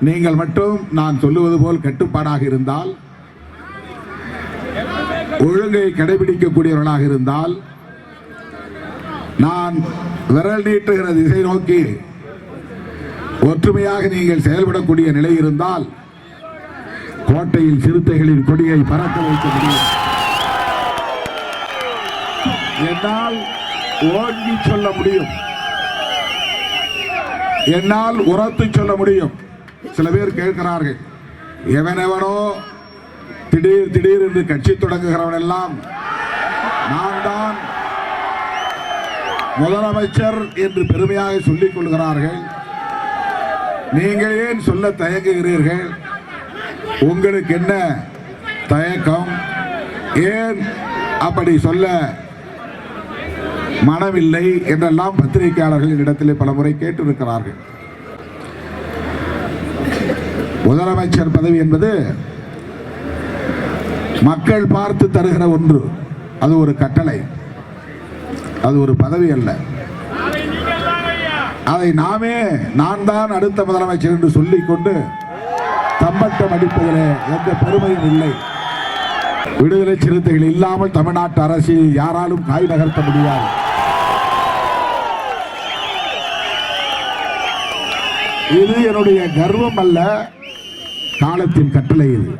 நீங்கள் மட்டும் நான் சொல்லுவது போல் கட்டுப்பாடாக இருந்தால், ஒழுங்கை கடைபிடிக்கக்கூடியவர்களாக இருந்தால், நான் விரல் நீட்டுகிற திசை நோக்கி ஒற்றுமையாக நீங்கள் செயல்படக்கூடிய நிலை இருந்தால் கோட்டையில் சிறுத்தைகளின் கொடியை பறக்க வைக்க முடியும். என்னால் ஓங்கி சொல்ல முடியும், என்னால் உரத்து சொல்ல முடியும். சில பேர் கேட்கிறார்கள், எவனெவனோ திடீர் திடீர் என்று கட்சி தொடங்குகிறவன் எல்லாம் நான் தான் முதலமைச்சர் என்று பெருமையாக சொல்லிக் கொள்கிறார்கள். நீங்கள் ஏன் சொல்ல தயங்குகிறீர்கள்? உங்களுக்கு என்ன தயக்கம்? ஏன் அப்படி சொல்ல மனமில்லை என்றெல்லாம் பத்திரிகையாளர்களின் இடத்திலே பல முறை கேட்டிருக்கிறார்கள். முதலமைச்சர் பதவி என்பது மக்கள் பார்த்து தருகிற ஒன்று. அது ஒரு கட்டளை, அது ஒரு பதவி அல்ல. அதை நாமே நான் தான் அடுத்த முதலமைச்சர் என்று சொல்லிக் கொண்டு தம்பட்டம் அடிப்பதிலே எந்த பெருமையும் இல்லை. விடுதலை சிறுத்தைகள் இல்லாமல் தமிழ்நாட்டு அரசியல் யாராலும் காய் நகர்த்த முடியாது. இது என்னுடைய கர்வம் அல்ல, காலத்தின் கட்டளை இது.